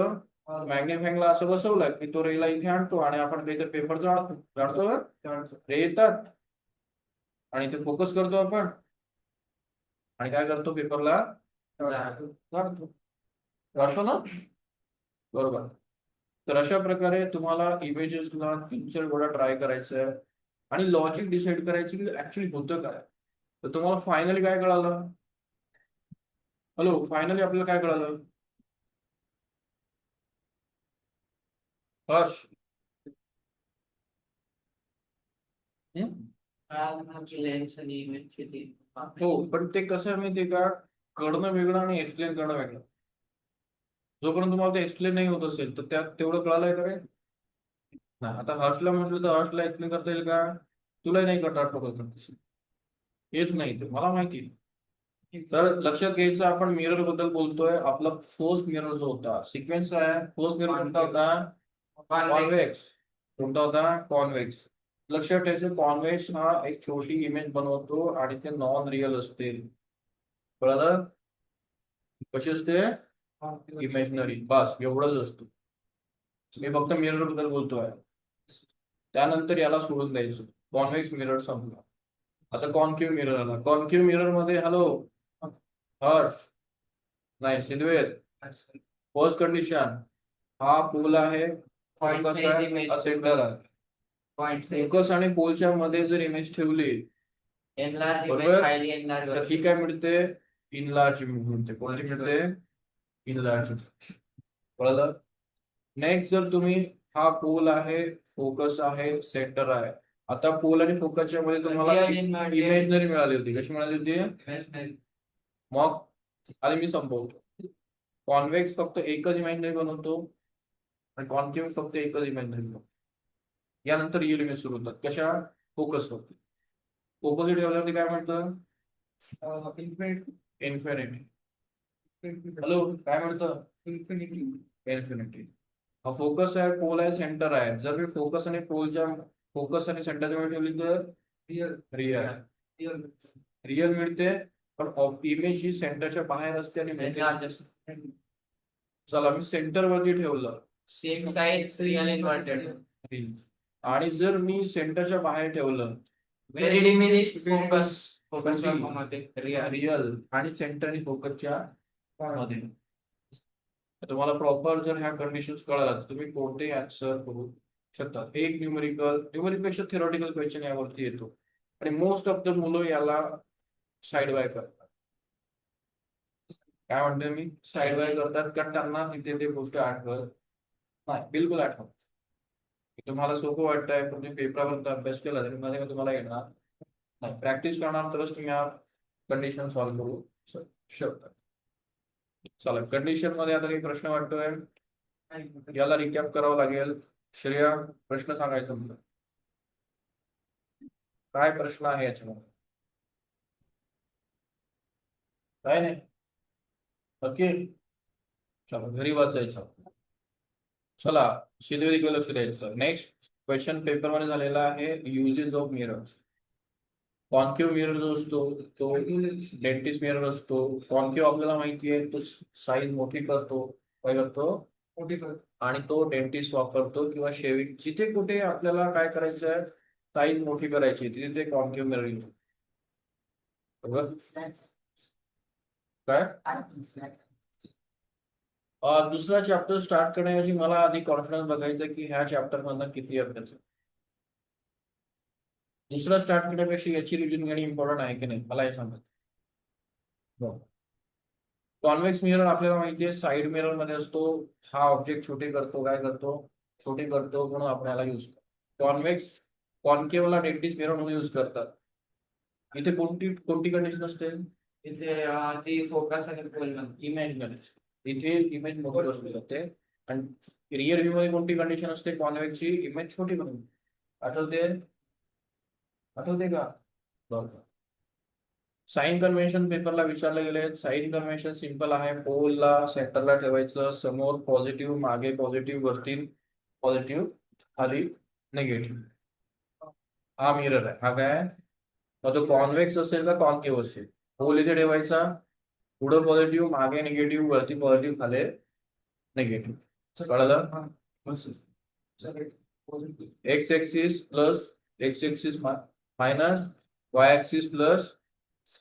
मॅग्निफाईंगला असं बसवलं की तो रेला इथे आणतो आणि आपण काहीतरी पेपर जाळतो जाणतो रे येतात आणि ते फोकस करतो आपण आणि काय करतो पेपरला जाळतो जाळतो ना, बरोबर. तर अशा प्रकारे तुम्हाला इमेजेसला 3-4 वेळा ट्राय करायचं आहे आणि लॉजिक डिसाईड करायची की ऍक्च्युली होतं काय. तर तुम्हाला फायनली काय कळालं, हॅलो, फायनली आपल्याला काय कळालं हर्ष? हम्म? हो, पण ते कसं आहे माहितीये का, कळणं वेगळं आणि एक्सप्लेन करणं वेगळं. जोपर्यंत तुम्हाला ते एक्सप्लेन नाही होत असेल तर त्यात तेवढं कळालंय का रे? नाही. आता हर्षला म्हटलं तर हर्षला एक्सप्लेन करता येईल का? तुलाही नाही करता येत नाही, ते मला माहिती आहे. तर लक्षात घ्यायचं, आपण मिरर बद्दल बोलतोय. आपला फोर्स मिरर जो होता, सिक्वेन्स आहे, फोर्स मिरर कोणता होता? कॉन्व्हेक्स. कोणता होता? कॉन्व्हेक्स. लक्षात ठेवायचं, कॉन्व्हेक्स हा एक छोटी इमेज बनवतो आणि ते नॉन रिअल असते. कळलं? कशी असते? इमॅजिनरी. बस एवढंच असतं. मी फक्त मिरर बद्दल बोलतोय. त्यानंतर याला सोडून द्यायचं, कॉन्व्हेक्स मिरर संपला. आता कॉन्केव्ह मिरर आला. कॉन्केव्ह मिरर मध्ये, हॅलो हर्ष, नाही सिद्वेल, फर्स्ट कंडिशन, हा पोल आहे, सेंटर आहे. फोकस आणि पोलच्या मध्ये जर इमेज ठेवली, बरोबर, तर ही काय मिळते? इनलार्ज इमेज मिळते. कोणती मिळते? इनलार्ज. कळलं? नेक्स्ट, जर तुम्ही, हा पोल आहे, फोकस आहे, सेंटर आहे. आता पोल आणि फोकसच्या मध्ये तुम्हाला इमेजनरी मिळाली होती. कशी मिळाली होती? मग आणि मी संपवतो. कॉन्व्हेक्स फक्त एकच इमॅजिनरी बनवतो आणि कॉन्केव्ह फक्त एकच इमॅजिनरी बनवतो. यानंतर रिअल इमेज सुरू होतात. कशा? फोकस होते. ऑपोजिट ठेवल्यावरती काय म्हणतं? इन्फिनिटी. हॅलो, काय म्हणतं? इन्फिनिटी. हा फोकस आहे, पोल आहे, सेंटर आहे. जर मी फोकस आणि पोलच्या, फोकस आणि सेंटरच्या मध्ये ठेवली तर रिअल रिअल मिळते. पण इमेज ही सेंटरच्या बाहेर असते आणि चला मी सेंटर वरती ठेवलं, सेम साइज रिअल इन्व्हर्टेड. आणि जर मी सेंटरच्या बाहेर ठेवलं, very diminished focus, focus real आणि सेंटर आणि फोकसच्या मध्ये. तुम्हाला प्रॉपर जर ह्या कंडिशन्स कळाला तर तुम्ही कोणतेही आन्सर करू शकता. एक न्यूमरिकपेक्षा थेरॉटिकल क्वेश्चन यावरती येतो आणि मोस्ट ऑफ द मुलं याला साइड बाय करतात. काय म्हणते मी? साइड बाय करतात कारण त्यांना तिथे ते गोष्ट आठवत नाही. बिलकुल आठवत. तुम्हाला सोपं वाटतंय पण तुम्ही पेपरापर्यंत अभ्यास केला तरी मध्ये तुम्हाला येणार नाही. प्रॅक्टिस करणार तरच तुम्ही हा कंडिशन सॉल्व्ह करू शकता. चला, कंडिशन मध्ये आता काही प्रश्न वाटतोय, याला रिकॅप करावं लागेल. श्रेया, प्रश्न सांगायचा तुमचा काय प्रश्न आहे याच्यामध्ये? काय नाही, ओके. चला घरी वाचायचं. चला शिदोरीकडे लक्ष द्यायचं. नेक्स्ट क्वेश्चन पेपर मध्ये झालेला आहे, uses of mirrors. Concave mirror जो असतो तो डेंटिस्ट मिरर असतो. कॉन्केव्ह आपल्याला माहिती आहे, तो साईज मोठी करतो. काय करतो? मोठी करतो. आणि तो डेंटिस्ट वापरतो किंवा शेविंग, जिथे कुठे आपल्याला काय करायचं आहे, साईज मोठी करायची, तिथे ते कॉन्केव्ह मिरर यूज. काय दुसरा चॅप्टर स्टार्ट करण्याऐवजी मला आधी कॉन्फिडन्स बघायचा की ह्या चॅप्टर मधनं किती अभ्यास आहे. दुसरा स्टार्ट करण्यापेक्षा याची रिव्हिजन घेणे इम्पॉर्टंट आहे की नाही, मला हे सांगत. कॉन्व्हेक्स मिरर आपल्याला माहिती आहे साइड मिरर मध्ये असतो. हा ऑब्जेक्ट छोटे करतो, काय करतो? छोटे करतो, म्हणून आपल्याला यूज करतो. कॉन्व्हेक्स, कॉन्केव्हला डेंटिस्ट मिरर म्हणून यूज करतात. इथे कोणती कोणती कंडिशन असते? इथे ती फोकस आणि इमॅजिनरी. इथे इमेज मोठी असू शकते आणि रिअल व्ह्यू मध्ये कोणती कंडिशन असते? कॉन्व्हेक्सची इमेज छोटी बनवून. आठवते? आठवते का? बरोबर. साइन कन्व्हेन्शन पेपरला विचारले गेले. साइन कन्व्हेन्शन सिंपल आहे. पोलला सेंटरला ठेवायचं, समोर पॉझिटिव्ह, मागे पॉझिटिव्ह, वरती पॉझिटिव्ह, खाली निगेटिव्ह. हा मिरर आहे. हा काय? मग तो कॉन्व्हेक्स असेल का कॉन्केव्ह असेल? पोल इथे ठेवायचा, पुढे पॉझिटिव्ह, मागे निगेटिव्ह, वरती पॉझिटिव्ह, खाली निगेटिव्ह. कळलं? X axis plus x axis minus Y axis plus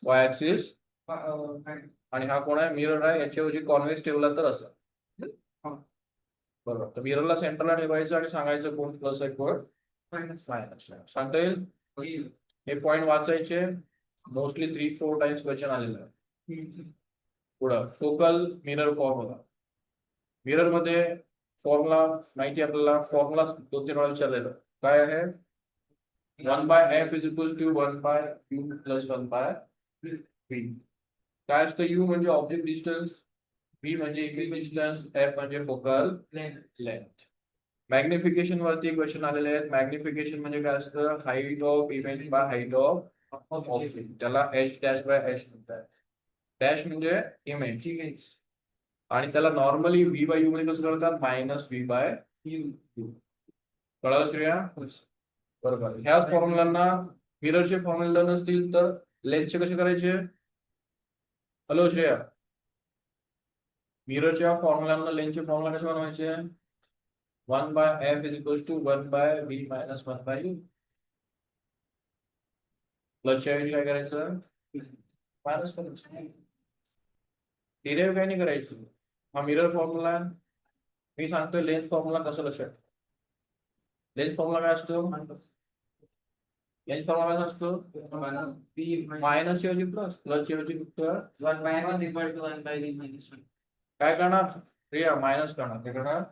y axis, आणि हा कोण आहे? मिरर आहे. याच्याऐवजी कॉन्व्हेक्स ठेवला तर असं. बरोबर. तर मिररला सेंटरला ठेवायचं आणि सांगायचं कोण प्लस आहे कोण मायनस. सांगता येईल? हे पॉइंट वाचायचे. मोस्टली 3-4 टाइम्स क्वेश्चन आलेलं आहे. पुढं फोकल मिरर फॉर्म्युला. मिरर मध्ये फॉर्म्युला माहिती आपल्याला. फॉर्म्युला 2-3 वेळा विचारलेलं. काय आहे? 1/f is equal to 1/u plus 1/v. काय असतं? u म्हणजे ऑब्जेक्ट डिस्टन्स, v म्हणजे इमेज डिस्टन्स, f म्हणजे फोकल लेंथ. मॅग्निफिकेशन वरती क्वेश्चन आलेले आहेत. मॅग्निफिकेशन म्हणजे काय असतं? Height of image by height of object. त्याला h डॅश बाय h म्हणतात. डॅश म्हणजे इमेज, आणि त्याला नॉर्मली v बाय u मध्ये कसं करतात? Minus v by u. कळालं श्रेया? बरोबर. ह्याच फॉर्म्युलांना मिररचे फॉर्म्युला नसतील तर लेन्सचे कसे करायचे? हॅलो श्रेया, मिररच्या फॉर्म्युलांना लेन्सचे फॉर्म्युला कसे बनवायचे? 1/f is equal to 1/v minus 1/u. प्लसच्या ऐवजी काय करायचं? मायनस करायचं. डिराइव्ह काय नाही करायचं. हा मिरर फॉर्म्युला. मी सांगतोय लेन्स फॉर्म्युला कसं लक्षात. लेन्स फॉर्म्युला काय असतो? लेन्स फॉर्म्युला कसा असतो? मायनस ऐवजी प्लस, प्लस ऐवजी फक्त काय करणार? रिया मायनस करणार. काय करणार?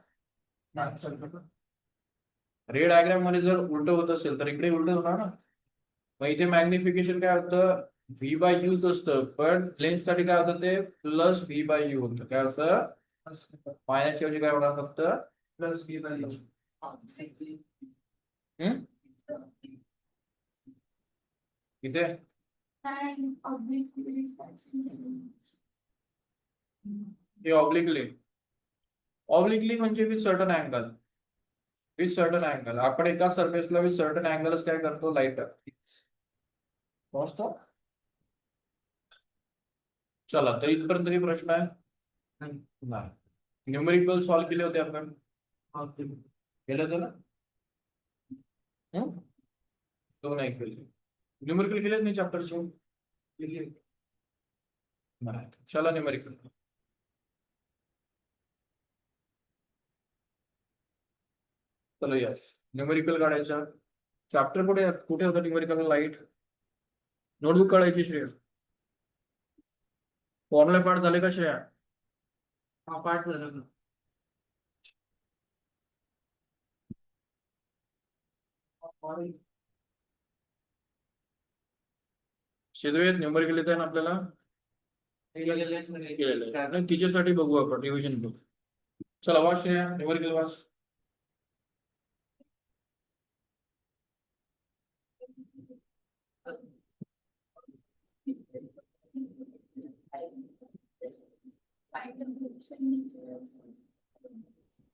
रे डायग्राम मध्ये जर उलट होत असेल तर इकडे उलट होणार ना. मग इथे मॅग्निफिकेशन काय होतं? व्ही बाय यूच असतं, पण लेन्स साठी काय होतं? ते प्लस व्ही बाय यू होतं. काय होतं? मायनसच्या ऐवजी काय होणार? फक्त प्लस व्ही बाय यू. इथे हे ऑब्लिकली म्हणजे with certain angle. With certain angle आपण एका सरफेसला विथ सर्टन अँगलच काय करतो? लाईट. समजतो? चला, तर इथपर्यंत काही प्रश्न आहे? नाही. न्यूमेरिकल सॉल्व्ह केले होते आपण? केले होते ना? तो नाही केले. न्यूमेरिकल केलेच नाही चॅप्टरचे? नाही. चला न्यूमेरिकल. चलो यस, न्यूमेरिकल काढायचा. चॅप्टर कुठे कुठे होतं न्यूमेरिकल? लाईट. नोटबुक काढायची श्रेय. फॉर्म्युला पाठ झाले का श्रेया? हा, पाठ झालं. शिदवेत न्यूमेरिकल येत आहे ना आपल्याला? केलेलं. तिच्यासाठी बघू आपण, रिव्हिजन बघू. चला वाच श्रेया, न्यूमेरिकल वाच.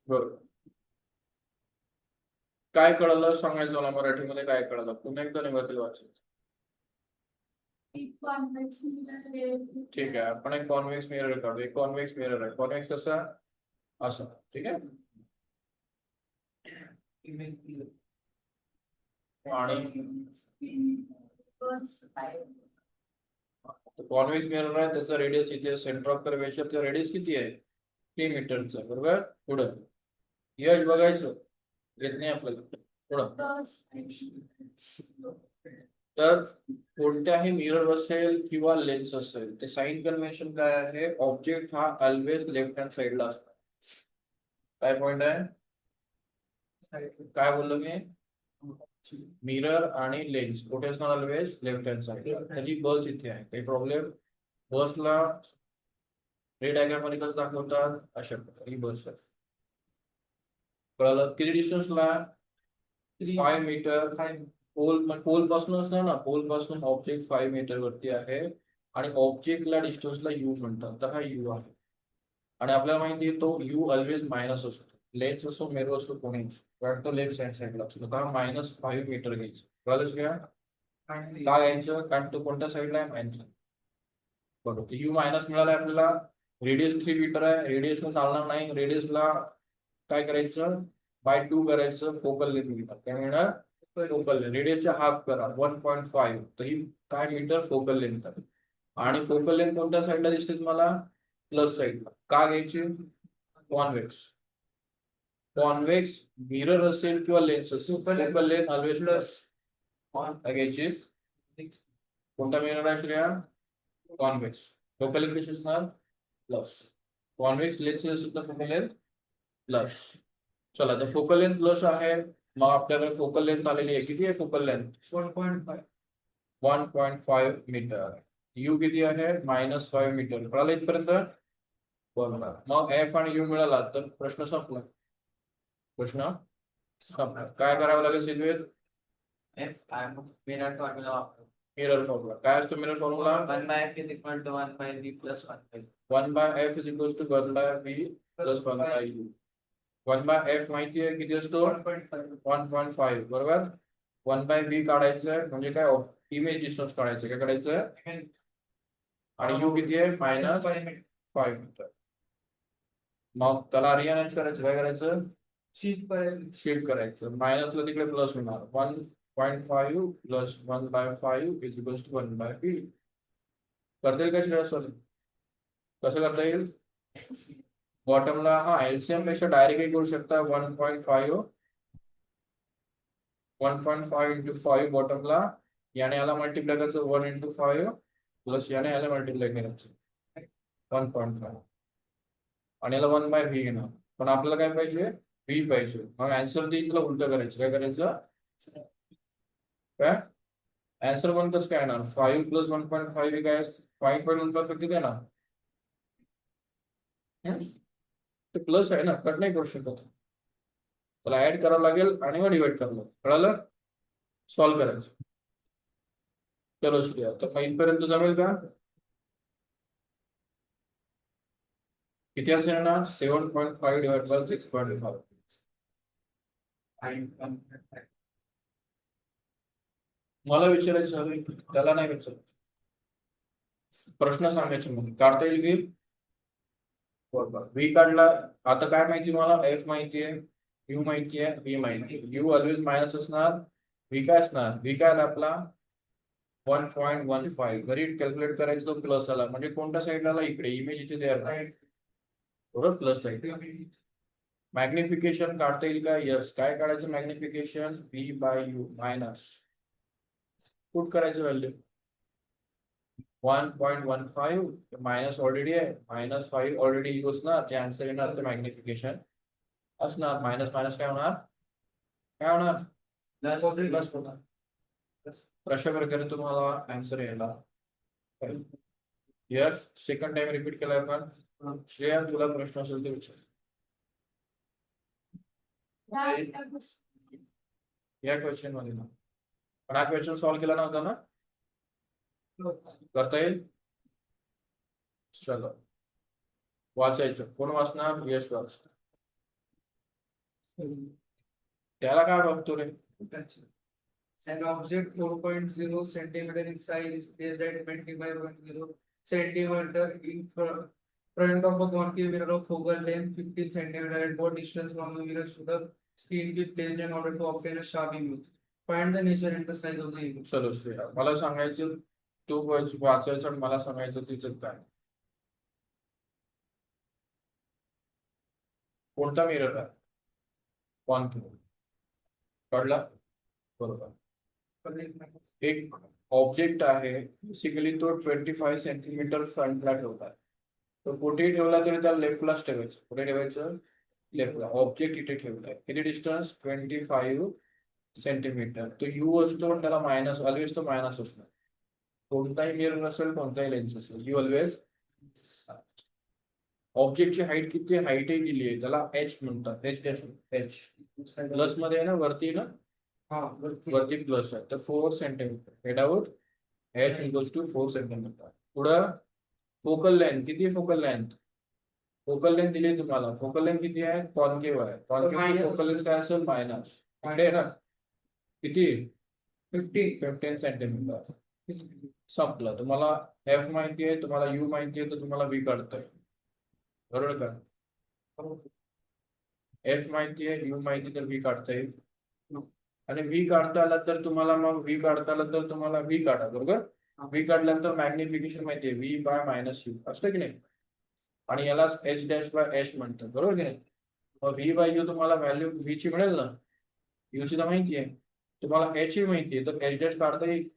बरोबर. काय कळलं सांगायचं मला मराठीमध्ये. काय कळलं पुन्हा एकदा न्यूमेरिकल वाचायचं. ठीक आहे, आपण एक कॉन्व्हेक्स मिरर काढू. एक कॉन्व्हेक्स मिरर आहे. कॉन्व्हेक्स कसा? असं. ठीक आहे. आणि कॉन्व्हेक्स मिरर आहे, त्याचा रेडियस इथे, सेंटर ऑफ कर्वेचरचा रेडियस किती आहे? 3 मीटरचा. बरोबर. पुढं यश बघायचं येत नाही आपल्याला. पुढं तर कोणत्याही मिरर असेल किंवा लेन्स असेल, ते साइन कन्व्हेन्शन काय आहे? ऑब्जेक्ट हा ऑलवेज लेफ्ट हँड साइडला असतो. काय पॉइंट आहे? काय बोललो मी? मिरर आणि लेन्स कुठे असणार? Always left hand side. त्याची बस इथे आहे. काही प्रॉब्लेम? बसला रे डायग्राम मध्ये कसं दाखवतात? अशा प्रकारे ही बस आहे. कळलं? किती डिस्टन्सला? 5 मीटर. पोल पासून असणार ना, पोल पासून ऑब्जेक्ट 5 मीटर वरती आहे, आणि ऑब्जेक्टला डिस्टन्सला यू म्हणतात. तर हा यू आहे, आणि आपल्याला माहिती आहे तो यू ऑलवेज मायनस असतो. लेन्स असो, मिरर असो, कोणी कारण तो लेफ्ट हँड साईडला असतो. तर हा -5 मीटर घ्यायचं. कळलंच का? का घ्यायचं? कारण तो कोणत्या साईडला आहे? मायनस. बरोबर. यू मायनस मिळाला आपल्याला. रेडियस 3 मीटर आहे, रेडियसला चालणार नाही, रेडियसला काय करायचं बाय 2 करायचं, फोकल लेंथ मीटर काय मिळणार, फोकल लेंथ रेडियसच्या हाफ करा 1.5, तर ही काय मीटर फोकल लेंथ आहे. आणि फोकल लेंथ कोणत्या साईडला दिसते तुम्हाला, प्लस साईडला. का घ्यायची, कॉन्व्हेक्स. कॉन्व्हेक्स मिरर असेल किंवा लेन्स असेल, फोकल लेंथ ऑलवेज प्लस. घ्यायची कोणता मिरर आहे श्रेया, कॉन्व्हेक्स. फोकल लेंथ कशी असणार, प्लस. कॉन्व्हेक्स लेन्स असेल तर फोकल लेंथ प्लस. चला तर फोकल लेंथ प्लस आहे, मग आपल्याकडे फोकल लेंथ आलेली आहे. किती आहे फोकल लेंथ, 1.5 मीटर. यू किती आहे, -5 मीटर. कळालं इथपर्यंत, बरोबर. मग एफ आणि यू मिळाला तर प्रश्न संपला. प्रश्न संपला. काय करावं लागेल सिद्वेद, मिरर फॉर्म्युला मिरर फॉर्म्युला. काय असतो mirror formula, 1/f is equal to 1/v plus 1/u. 1/f is equals to 1/v plus 1/u. 1/f माहिती आहे किती असतो, 1.5 बरोबर. 1/v काढायचं म्हणजे काय, इमेज डिस्टन्स काढायचं. काय काढायचं, आणि यू किती आहे, -5 मीटर. मग त्याला रिअरेंज करायचं. काय करायचं, शिफ्ट करायचं. मायनसला तिकडे प्लस होणार. 1.5 plus 1/5 is equals to 1/v. करता येईल का श्रेया सर, कसं करता येईल, बॉटमला हा एलसीएम पेक्षा डायरेक्टली करू शकता. 1.5 इंटू 5 बॉटमला, याने याला मल्टिप्लाय करायचं 1 इंटू 5 प्लस याने याला मल्टिप्लाय करायचं 1.5, आणि याला 1/v घेणार. पण आपल्याला काय पाहिजे, v पाहिजे. मग आन्सर देईल तुला उलट करायचं. काय करायचं, काय आन्सर 1 कसं काय येणार, 5 प्लस 1.5 काय, 5.1 किती येणार, ते प्लस आहे ना, कट नाही करू शकत. त्याला ऍड करावं लागेल आणि मग डिवाइड करावं लागेल. कळालं, सॉल्व्ह करायचं. चलो श्रेया, तर मग इथपर्यंत जमेल का, किती असेल येणार, 7.5 डिवाइड बाय 6.5. मला विचारायचं हवे, त्याला नाही विचारायचं. प्रश्न सांगायचे मग काढता येईल की, बरोबर. व्ही काढला. आता काय माहिती मला, एफ माहिती आहे, यू माहिती आहे, व्ही माहिती आहे. यू ऑलवेज मायनस असणार, व्ही काय असणार, व्ही काय आला आपला 1.15. घरी कॅल्क्युलेट करायचं, प्लस आला म्हणजे कोणत्या साईडला आला, इकडे इमेज इथे तयार आहे, बरोबर, प्लस साईड. मॅग्निफिकेशन काढता येईल का, यस. काय काढायचं मॅग्निफिकेशन, v/u मायनस, पुट करायचं व्हॅल्यू 1.15, मायनस ऑलरेडी आहे, -5 ऑलरेडी यूज असणार, जे आन्सर येणार ते मॅग्निफिकेशन असणार. मायनस मायनस काय होणार, काय होणार, प्लस होणार. अशा प्रकारे तुम्हाला आन्सर येणार. यस, सेकंड टाइम रिपीट केलाय आपण. श्रेया तुला प्रश्न असेल ते विचार, या क्वेश्चन मध्ये ना. पण हा क्वेश्चन सॉल्व्ह केला नव्हता ना, करता येईल. चलो वाचायचं, कोण वाचणार, यश वाच. त्याला काय बघतो रे, An object 4.0 centimeter in size is placed at 25.0 centimeter in front of a concave mirror of focal length 15 centimeter. At what distance from the mirror should the screen be placed in order to obtain a sharp image? Find the nature and the size of the image. चलो श्रेया, मला सांगायचं तू वाचायचं आणि मला सांगायचं तिचं काय, कोणता मिरर आहे, कॉन्केव. कळला, बरोबर. एक ऑब्जेक्ट आहे, बेसिकली तो 25 सेंटीमीटर फ्रंटला ठेवला आहे. तो कुठेही ठेवला तरी त्याला लेफ्टलाच ठेवायचं. कुठे ठेवायचं, लेफ्टला. ऑब्जेक्ट इथे ठेवलाय, किती डिस्टन्स, 25 सेंटीमीटर. तो यू असतो, त्याला मायनस, ऑलवेज तो मायनस असतो. कोणताही मिरर असेल, कोणताही लेन्स असेल, यू ऑलवेज. ऑब्जेक्टची हाईट किती, हाईटही दिली आहे, त्याला एच म्हणतात. एच प्लस मध्ये आहे ना, वरती ना, वरती प्लस आहे, तर 4 centimetre. Head out H equals to 4 centimetre. पुढं फोकल लेंथ किती, फोकल लेंथ, फोकल लेंथ दिली तुम्हाला. फोकल लेंथ किती आहे, कॉन्केव आहे. कॉन्केव फोकल लेंथ काय असेल, मायनस. इकडे आहे ना, किती, 15 सेंटीमीटर. संपलं. तुम्हाला एफ माहिती आहे, तुम्हाला यू माहिती आहे, तर तुम्हाला व्ही काढताय. बरोबर का? एफ माहिती आहे, यू माहिती, तर व्ही काढता येईल. आणि व्ही काढता आला तर तुम्हाला मग व्ही काढता आला तर तुम्हाला व्ही काढा, बरोबर. व्ही काढल्यानंतर मॅग्निफिकेशन माहिती आहे, व्ही बाय मायनस यू असतं की नाही. आणि याला एच डॅश बाय एच म्हणतात, बरोबर की नाही. मग व्ही बाय यू तुम्हाला व्हॅल्यू व्ही ची मिळेल ना, यू ची तर माहिती आहे, तुम्हाला एच ही माहिती आहे, तर एच डॅश काढता येईल.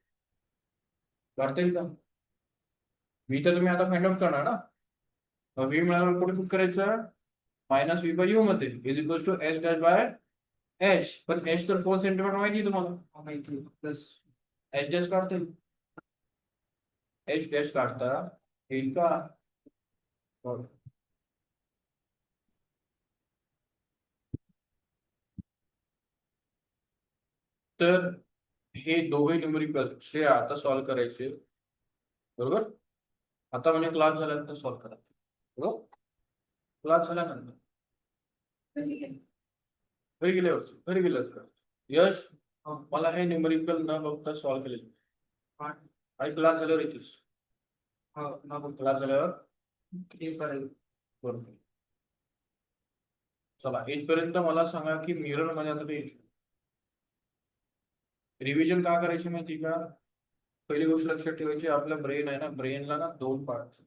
काढता येईल का? व्ही तर तुम्ही आता फाइंड आउट करणार ना. मग व्ही मिळाल्यावर कुठे पुट करायचं, मायनस व्ही बाय यू मध्ये is equal to H dash by H. पण एच तर 4 सेंटीमीटर माहिती आहे तुम्हाला, माहिती प्लस एच डॅश काढता येईल. एच डॅश काढता येईल का? बरं. तर हे दोघे न्यूमेरिकल श्रेया आता सॉल्व्ह करायचे, बरोबर. आता म्हणजे क्लास झाल्यानंतर सॉल्व्ह करा, बरोबर. क्लास झाल्यानंतर घरी गेल्यावर यश, मला हे न्यूमेरिकल न बघता सॉल्व्ह केलेले, आणि क्लास झाल्यावर येतेस. क्लास झाल्यावर करायचं. बरोबर. चला इथपर्यंत मला सांगा की मिरर मध्ये आता ते रिव्हिजन का करायची माहिती का. पहिली गोष्ट लक्षात ठेवायची, आपलं ब्रेन आहे ना, ब्रेनला ना दोन पार्ट,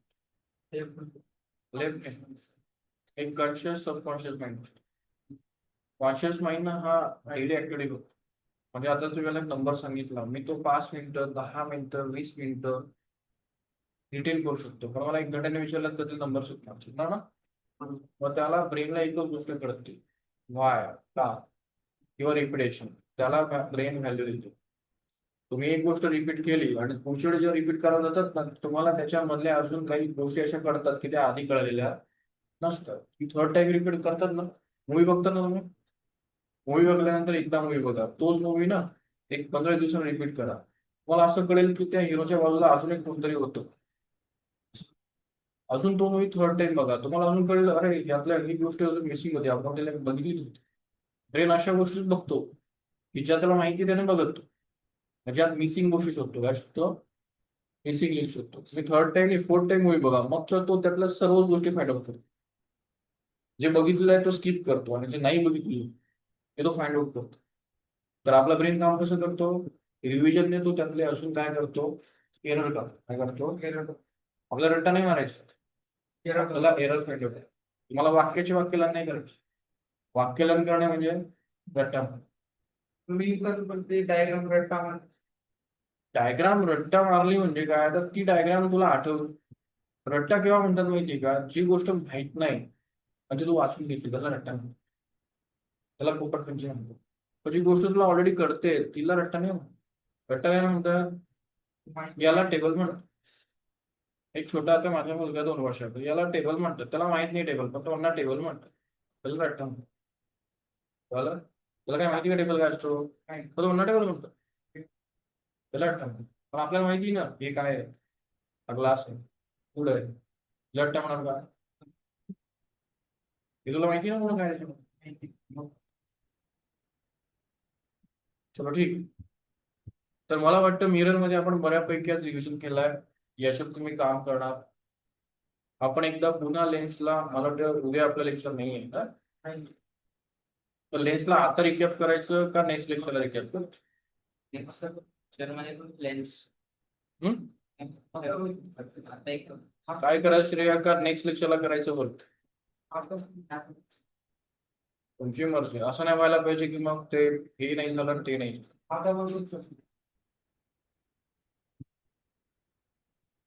लेफ्ट एक conscious subconscious mind. Conscious mind ना हा डेली ऍक्टिव्हिटी करतो. म्हणजे आता तुम्हाला एक नंबर सांगितला, मी तो 5 मिनिटं 10 मिनिटं 20 मिनिटं रिटेन करू शकतो, पण मला 1 घंट्याने विचारलं तर ते नंबर सुटणार ना. मग त्याला ब्रेनला एकच गोष्ट कळते, वाय का किंवा रिपिटेशन, त्याला ब्रेन व्हॅल्यू देतो. तुम्ही एक गोष्ट रिपीट केली आणि पुढच्या वेळी जेव्हा रिपीट करायला जातात ना, तुम्हाला त्याच्यामधल्या अजून काही गोष्टी अशा कळतात की त्या आधी कळलेल्या नसतात. की थर्ड टाइम रिपीट करतात ना. मूवी बघतात ना तुम्ही, मूवी बघल्यानंतर एकदा मूवी बघा, तोच मूवी ना एक 15 दिवसांनी रिपीट करा, तुम्हाला असं कळेल की त्या हिरोच्या बाजूला अजून एक कोणतरी होतं. अजून तो मूवी थर्ड टाइम बघा, तुम्हाला अजून कळेल अरे यातल्या ही गोष्ट अजून मिसिंग होती, आपण त्याला बघितली नव्हती. ब्रेन अशा गोष्टीच बघतो की ज्या त्याला माहिती त्याने बघतो, ज्यात मिसिंग गोष्टी शोधतो, काय शोधतो, मिसिंग लिंक शोधतो. तुम्ही थर्ड टाइम नाही फोर्थ टाइम मूवी बघा, मग तर तो त्यातल्या सर्व गोष्टी फाइंड आउट करतो. जे बघितलेलं आहे तो स्किप करतो आणि जे नाही बघितलेलं ते तो फाइंड आउट करतो. तर आपला ब्रेन काम कसं करतो, रिव्हिजनने तो त्यातले अजून काय करतो, एरर करतो. काय करतो, एरर. आपला रट्टा नाही मारायचा, आपल्याला एरर फाइंड आउट आहे. तुम्हाला वाक्यालान नाही करायचे, वाक्यलान करणे म्हणजे रट्टा. मी तर पण ते डायग्राम रट्टा डायग्राम रट्टा मारली म्हणजे काय, तर ती डायग्राम तुला आठव. रट्टा केव्हा म्हणतात माहितीये का, जी गोष्ट माहित नाही म्हणजे तू वाचून घेतली त्याला रट्टा म्हणतात. त्याला पोपट पंची म्हणतो. पण जी गोष्ट तुला ऑलरेडी कळते तिला रट्टा नाही म्हणतात. रट्टा काय म्हणतात, याला टेबल म्हणतात. एक छोटा आता माझा मुलगा 2 वर्षाचा, याला टेबल म्हणतात, त्याला माहित नाही टेबल, पण तो टेबल म्हणतात, त्याला रट्टा म्हणतात. त्याला काय माहिती का टेबल काय असतो, तो टेबल म्हणतो, त्याला रट्टा म्हणतात. पण आपल्याला माहिती ना हे काय आहे, हा ग्लास आहे, पुढे आहे, रट्टा म्हणणार का, हे तुला माहिती ना म्हणून काय आहे. चलो ठीक. तर मला वाटतं मिरर मध्ये आपण बऱ्यापैकी आज रिव्हिजन केलाय, याच्यात तुम्ही काम करणार. आपण एकदा पुन्हा लेन्सला, मला वाटतं उद्या आपलं लेक्चर नाही आहे ना, तर लेन्सला आता रिकॅप करायचं का नेक्स्ट लेक्चरला रिकॅप करायचं. लेन्स काय करायचं श्रेया, का नेक्स्ट लेक्चरला करायचं बोलत, तुमची मर्जी. असं नाही व्हायला पाहिजे की मग ते हे नाही झालं आणि ते नाही झालं. आता बघू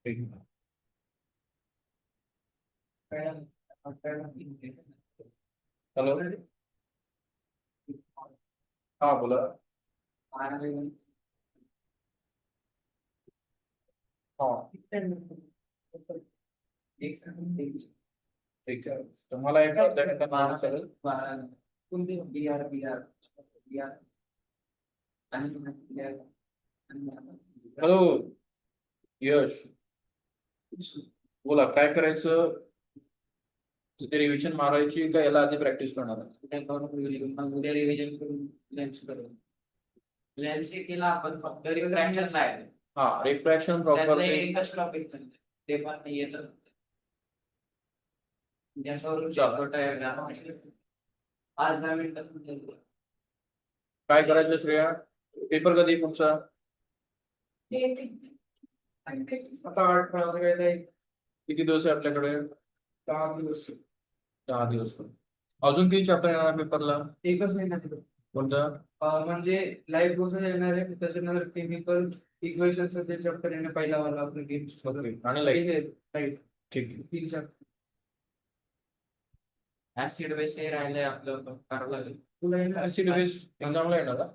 ठीक. हॅलो, हा बोला. हा ठीक आहे, तुम्हाला एक अर्धा घंटा मागं चालेल. कोणती बिहार बिहार बिहार हॅलो यश, बोला काय करायचं. तिथे रिव्हिजन मारायची का याला आधी प्रॅक्टिस करणार आहे? उद्या रिव्हिजन करून लेन्स करू. लेन्स केला आपण फक्त रिफ्रॅक्शन नाही, हा रिफ्रॅक्शन प्रॉपर एकच टॉपिक ते पण येत. याच्यावरून चालेल. छोटा diagram आहे. 5-10 मिनिटात होईल. काय करायचं श्रेया? पेपर कधी पुढचा? आता 8 वाजायला एक किती दिवस आहे आपल्याकडे? 10 दिवस 10 दिवस. अजून किती चॅप्टर येणार पेपरला? एकच नाही ना तिथं. कोणता? म्हणजे लाईफ प्रोसेस येणार आहे त्याच्यानंतर केमिकल इक्वेशनचा जे चॅप्टर येणार पहिला वाला आपलं गेम ओके. आणि लाईट. राईट ठीक आहे. 3 चॅप्टर ऍसिड बेस हे राहिलंय आपलं करावं लागेल. तुला येणार ऍसिड बेस एक्झामला येणार का?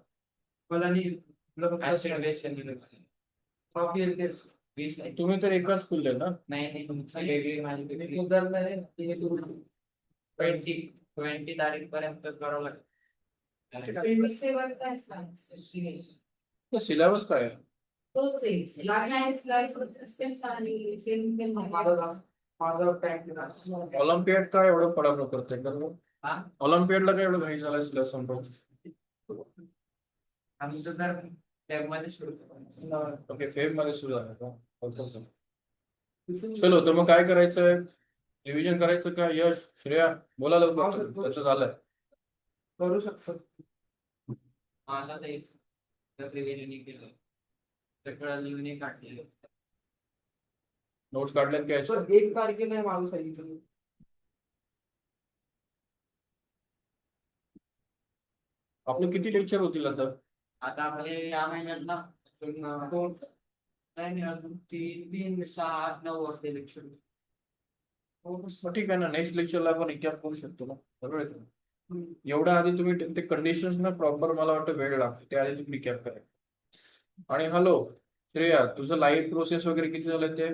मला नाही तुला फक्त ऍसिड बेस कॉपी येते 20 आहे. तुम्ही तर एकाच स्कूलला आहे ना? नाही तुमची वेगळी माझी मी वेगळी. मुद्दाला आहे ते करू 20 तारीख पर्यंत करावं लागेल. सिलेबस काय आहे? माझा टाइम ऑलिम्पियाड काय एवढं फटाफट करतोय कारण हा? ऑलिम्पियाडला काय एवढं घाई झाला सिलेबस संपवून? आमचं तर त्यामध्ये सुरू करायचं. ओके, फेब मध्ये सुरू झालं का? Okay sir. चलो तर मग काय करायचंय? रिव्हिजन करायचं का? यश, श्रेया बोला लवकर. कसं झालंय? करू शकतो माझा तेच रिव्हिजन केलं सगळं लिहून काढलेलं. नोट्स काढल्यात काय? सर 1 तारखेला आहे माझं सांगितलं आपलं किती लेक्चर होतील आता? आता आपले या महिन्यात ना अजून 2 नाही अजून 3, 6, 9 वाजता लेक्चर. मग ठीक आहे ना, नेक्स्ट लेक्चरला आपण रिकॅप करू शकतो ना, बरोबर आहे का? एवढ्या आधी तुम्ही ते कंडिशन्स ना प्रॉपर मला वाटतं वेळ लागतो, त्या आधी तुम्ही रिकॅप करा. आणि हॅलो श्रेया, तुझं लाईव्ह प्रोसेस वगैरे किती झालं ते?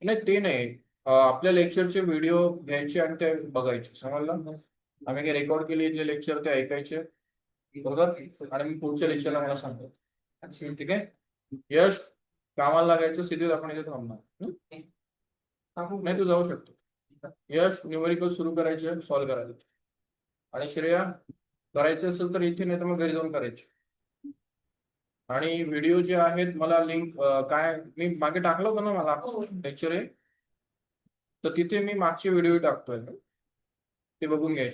नाही ते नाही, आपल्या लेक्चरचे व्हिडिओ घ्यायचे आणि ते बघायचे, समजलं? आम्ही काही रेकॉर्ड केले इथले लेक्चर ते ऐकायचे, बरोबर? आणि मी पुढच्या लेक्चरला मला सांगतो. ठीक आहे. यश, कामाला लागायचं, सिद्धीत आपण इथे थांबणार. नाही तू जाऊ शकतो. यश, न्यूमेरिकल सुरू करायचे, सॉल्व्ह करायचे. आणि श्रेया, करायचे असेल तर इथे, नाही तर मग घरी जाऊन करायचे. आणि व्हिडिओ जे आहेत मला लिंक काय मी मागे टाकलं होतं ना मला लेक्चर आहे, तर तिथे मी मागचे व्हिडिओ टाकतोय, ते बघून घ्यायचे.